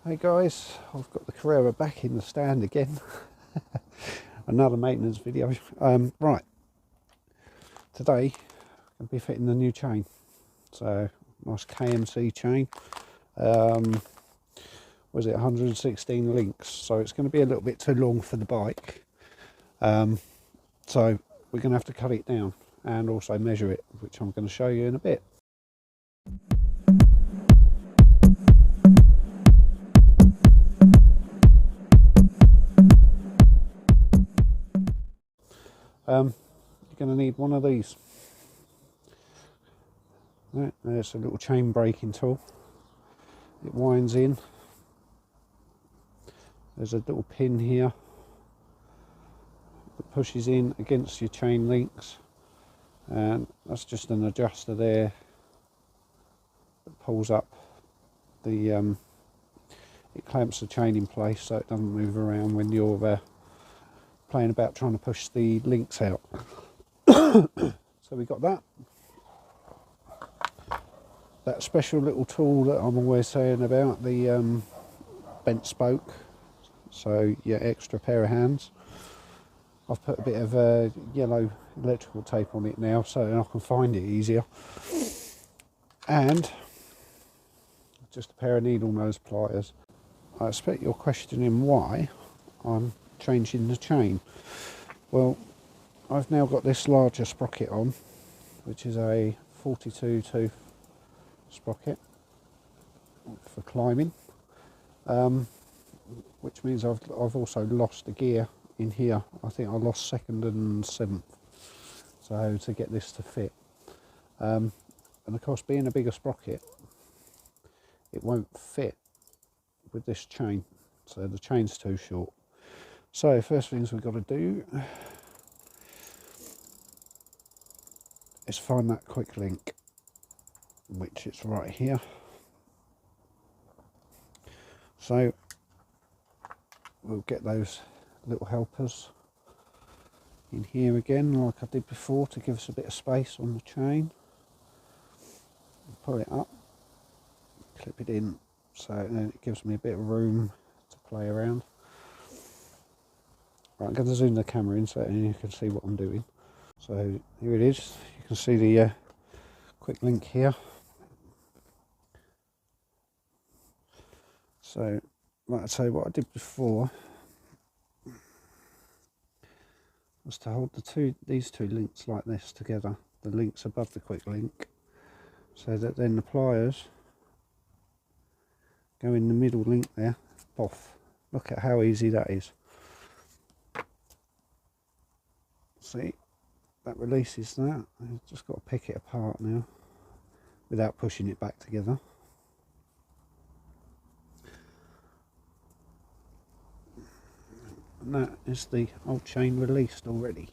Hey guys, I've got the Carrera back in the stand again. Another maintenance video. Right, today I'm going to be fitting the new chain. So, nice KMC chain. Was it 116 links? So it's going to be a little bit too long for the bike. So we're going to have to cut it down and also measure it, which I'm going to show you in a bit. You're going to need one of these. Right, there's a little chain braking tool. It winds in. There's a little pin here that pushes in against your chain links, and that's just an adjuster there that pulls up the it clamps the chain in place so it doesn't move around when you're playing about trying to push the links out. So we got that special little tool that I'm always saying about, the bent spoke, so your extra pair of hands. I've put a bit of yellow electrical tape on it now so I can find it easier, and just a pair of needle nose pliers. I expect you're questioning why I'm changing the chain. Well, I've now got this larger sprocket on, which is a 42 tooth sprocket for climbing, which means I've also lost a gear in here. I think I lost 2nd and 7th, so to get this to fit, and of course, being a bigger sprocket, it won't fit with this chain, so the chain's too short. So first things we've got to do is find that quick link, which is right here. So we'll get those little helpers in here again, like I did before, to give us a bit of space on the chain. Pull it up, clip it in, so then it gives me a bit of room to play around. Right, I'm going to zoom the camera in so you can see what I'm doing. So here it is. You can see the quick link here. So, like I say, what I did before was to hold these two links like this together, the links above the quick link, so that then the pliers go in the middle link there, off. Look at how easy that is. See, that releases that. I've just got to pick it apart now without pushing it back together. And that is the old chain released already.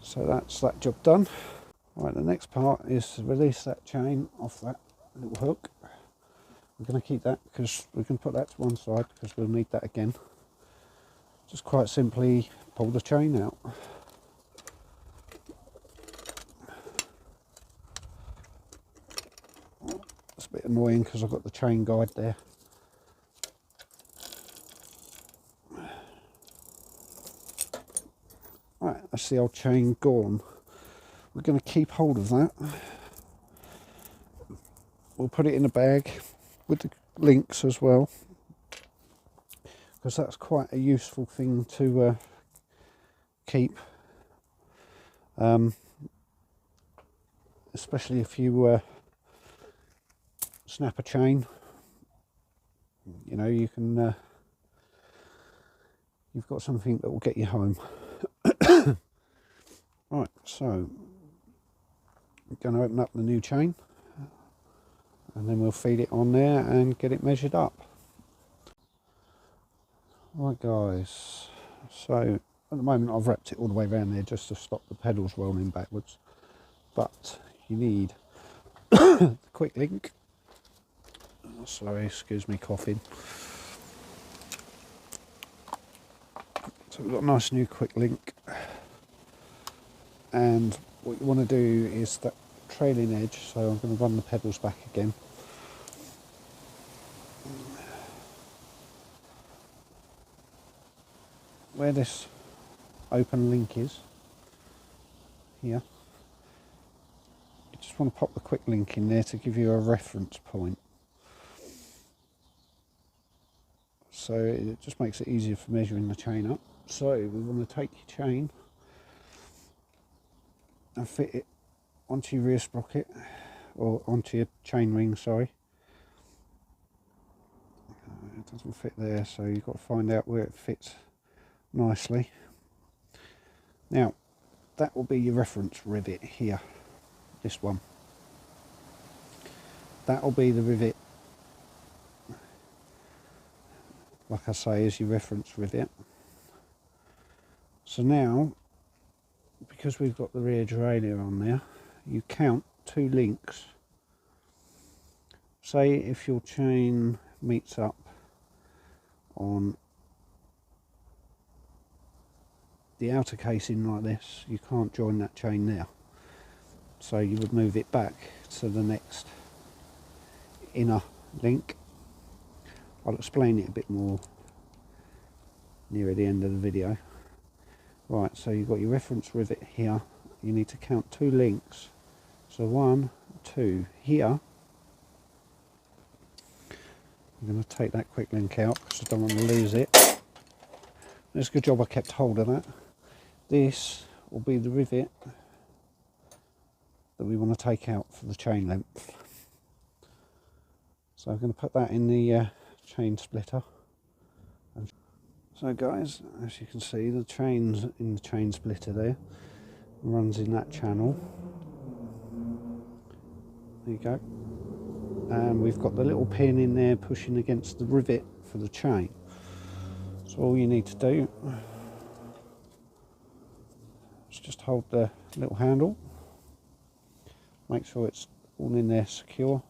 So that's that job done. Right, the next part is to release that chain off that little hook. We're going to keep that because we can put that to one side because we'll need that again. Just quite simply pull the chain out. It's a bit annoying because I've got the chain guide there. Right, that's the old chain gone. We're going to keep hold of that. We'll put it in a bag with the links as well, because that's quite a useful thing to keep, especially if you snap a chain. You know, you can you've got something that will get you home. Right, so I'm going to open up the new chain, and then we'll feed it on there and get it measured up. Right guys, so at the moment I've wrapped it all the way around there just to stop the pedals rolling backwards, but you need the quick link. Oh, sorry, excuse me coughing. So we've got a nice new quick link, and what you want to do is that trailing edge, so I'm going to run the pedals back again. Where this open link is, here, you just want to pop the quick link in there to give you a reference point. So it just makes it easier for measuring the chain up. So we want to take your chain and fit it onto your rear sprocket, or onto your chain ring, sorry. It doesn't fit there, so you've got to find out where it fits nicely. Now that will be your reference rivet here, this one. That will be the rivet, like I say, is your reference rivet. So now, because we've got the rear derailer on there, you count 2 links. Say if your chain meets up on the outer casing like this, you can't join that chain there, so you would move it back to the next inner link. I'll explain it a bit more near the end of the video. Right, so you've got your reference rivet here. You need to count 2 links, so 1, 2 here. I'm going to take that quick link out because I don't want to lose it. It's a good job I kept hold of that. This will be the rivet that we want to take out for the chain length. So I'm going to put that in the chain splitter. So guys, as you can see, the chain's in the chain splitter there, runs in that channel. There you go. And we've got the little pin in there pushing against the rivet for the chain. So all you need to do is just hold the little handle, make sure it's all in there secure,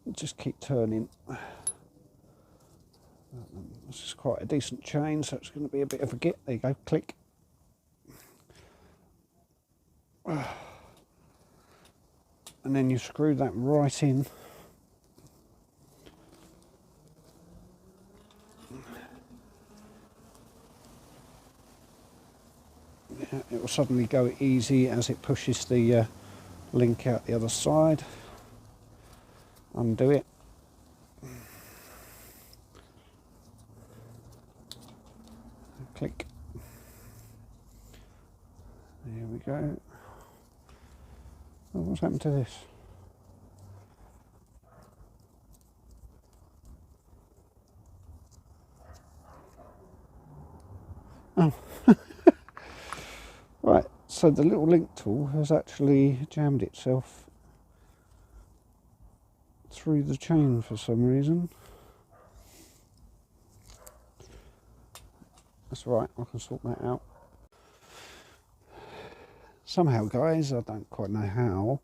and just keep turning. This is quite a decent chain, so it's going to be a bit of a git. There you go, click. And then you screw that right in. Yeah, it will suddenly go easy as it pushes the link out the other side. Undo it. Click. There we go. Oh, what's happened to this? Oh. Right, so the little link tool has actually jammed itself through the chain for some reason. That's right, I can sort that out. Somehow, guys, I don't quite know how,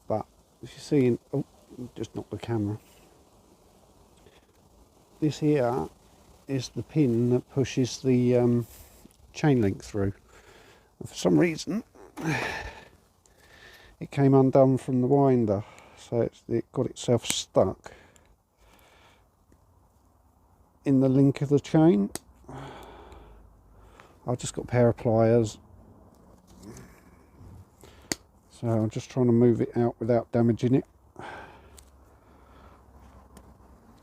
but if you see, oh, just knocked the camera. This here is the pin that pushes the chain link through. And for some reason, it came undone from the winder, so it got itself stuck in the link of the chain. I've just got a pair of pliers, so I'm just trying to move it out without damaging it.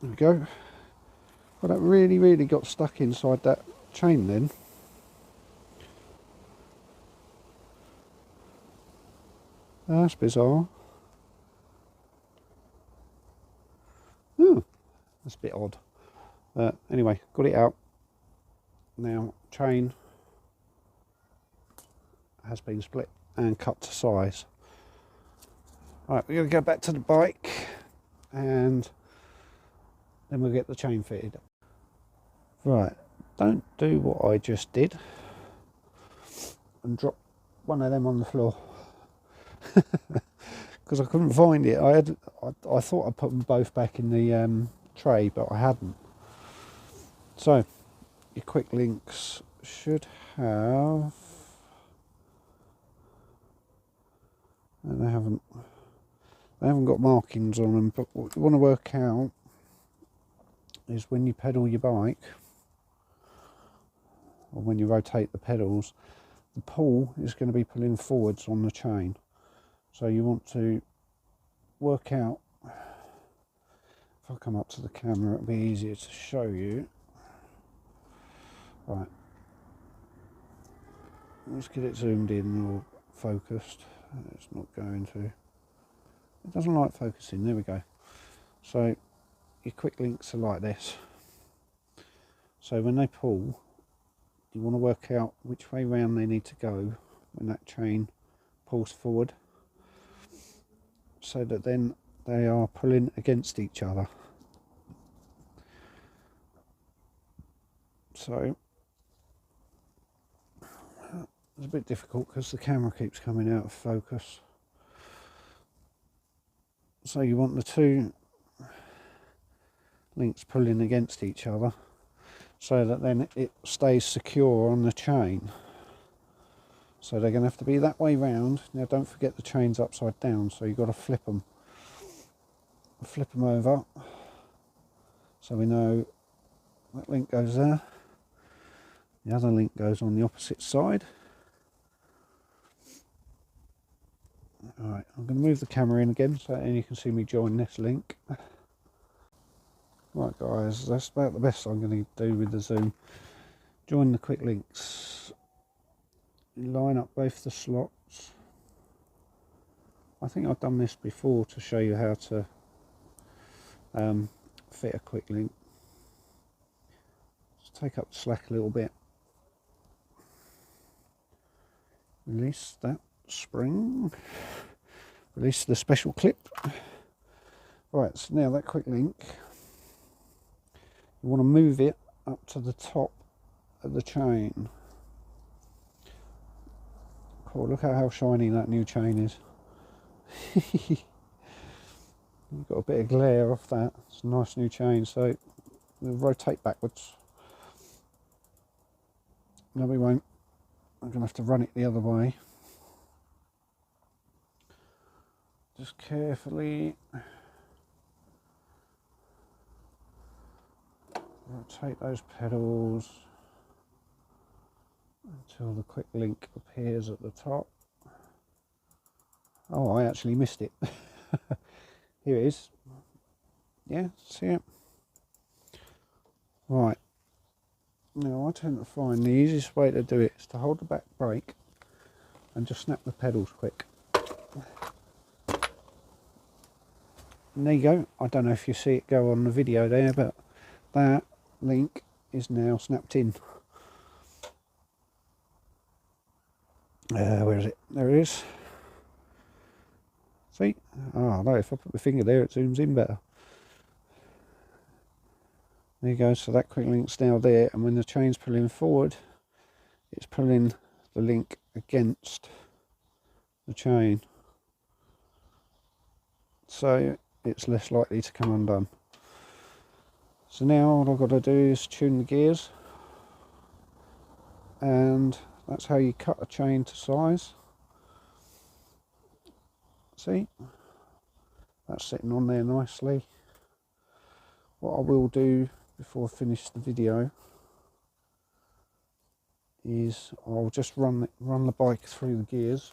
There we go. Well, that really got stuck inside that chain then. That's bizarre. Oh, that's a bit odd. Anyway, got it out. Now, chain has been split and cut to size. Right, we're going to go back to the bike and then we'll get the chain fitted. Right, don't do what I just did and drop one of them on the floor. Because I couldn't find it. I thought I put them both back in the tray, but I hadn't. So your quick links should have and they haven't got markings on them. But what you want to work out is when you pedal your bike, or when you rotate the pedals, the pull is going to be pulling forwards on the chain. So you want to work out, if I come up to the camera it'll be easier to show you. Right, let's get it zoomed in or focused. It's not going to. It doesn't like focusing. There we go. So your quick links are like this. So when they pull, you want to work out which way round they need to go when that chain pulls forward, so that then they are pulling against each other. So it's a bit difficult because the camera keeps coming out of focus. So you want the two links pulling against each other, so that then it stays secure on the chain. So they're going to have to be that way round. Now don't forget the chain's upside down, so you've got to flip them over, so we know that link goes there, the other link goes on the opposite side. Alright, I'm going to move the camera in again so that you can see me join this link. Right guys, that's about the best I'm going to do with the zoom. Join the quick links. Line up both the slots. I think I've done this before to show you how to fit a quick link. Just take up the slack a little bit. Release that spring. Release the special clip. Right, so now that quick link, you want to move it up to the top of the chain. Cool, look at how shiny that new chain is. You've got a bit of glare off that. It's a nice new chain, so we'll rotate backwards. No, we won't. I'm going to have to run it the other way. Just carefully rotate those pedals until the quick link appears at the top. Oh, I actually missed it. Here it is. Yeah, see it? Right. Now I tend to find the easiest way to do it is to hold the back brake and just snap the pedals quick. And there you go. I don't know if you see it go on the video there, but that link is now snapped in. Where is it? There it is. See? Oh no, if I put my finger there it zooms in better. There you go, so that quick link's now there, and when the chain's pulling forward, it's pulling the link against the chain. So it's less likely to come undone. So now all I've got to do is tune the gears, and that's how you cut a chain to size. See, that's sitting on there nicely. What I will do before I finish the video is I'll just run the bike through the gears.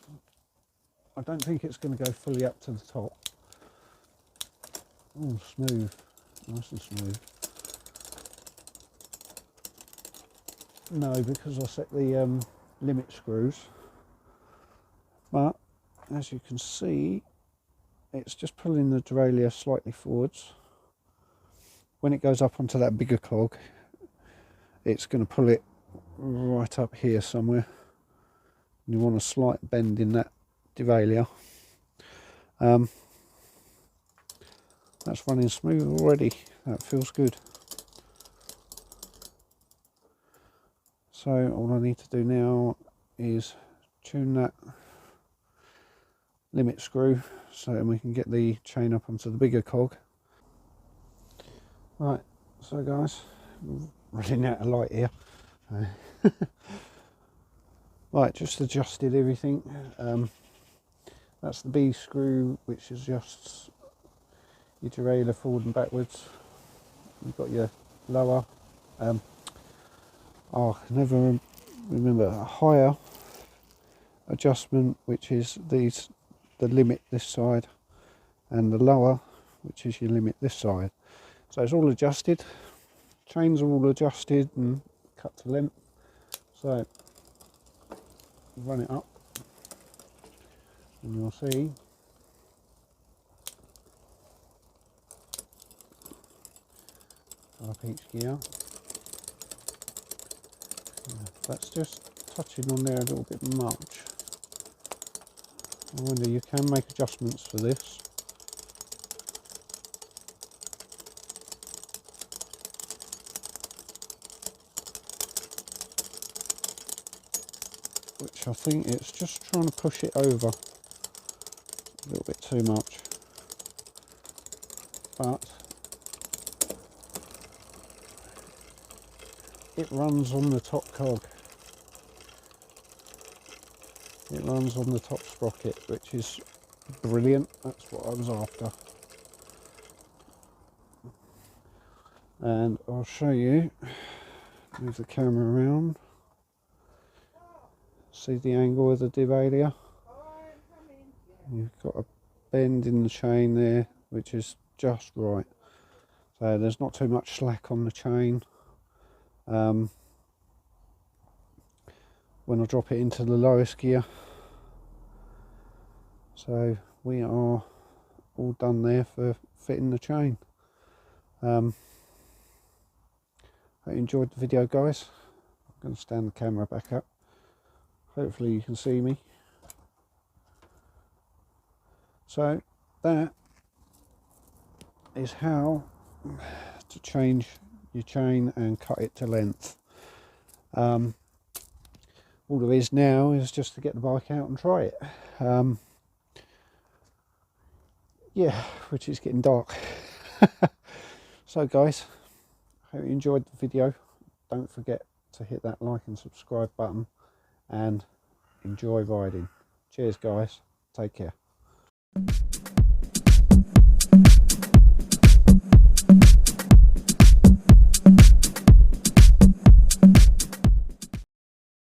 I don't think it's going to go fully up to the top. Oh, smooth, nice and smooth. No, because I set the limit screws, but as you can see, it's just pulling the derailleur slightly forwards. When it goes up onto that bigger cog, it's going to pull it right up here somewhere. You want a slight bend in that derailleur. That's running smooth already. That feels good. So all I need to do now is tune that limit screw so that we can get the chain up onto the bigger cog. Right, so guys, I'm running out of light here. Right, just adjusted everything. That's the B screw, which is just your derailer forward and backwards. You've got your lower, I can never remember, a higher adjustment, which is the limit this side, and the lower, which is your limit this side. So it's all adjusted. Chains are all adjusted and cut to length. So run it up and you'll see up each gear. That's just touching on there a little bit much. I wonder, you can make adjustments for this. Which I think it's just trying to push it over a little bit too much. But it runs on the top cog. It runs on the top sprocket, which is brilliant. That's what I was after. And I'll show you, move the camera around. See the angle of the derailer? You've got a bend in the chain there, which is just right. So there's not too much slack on the chain. When I drop it into the lowest gear. So we are all done there for fitting the chain. I hope you enjoyed the video, guys. I'm going to stand the camera back up. Hopefully you can see me. So that is how to change your chain and cut it to length. All there is now is just to get the bike out and try it. Yeah, which is getting dark. So guys, hope you enjoyed the video. Don't forget to hit that like and subscribe button and enjoy riding. Cheers guys, take care.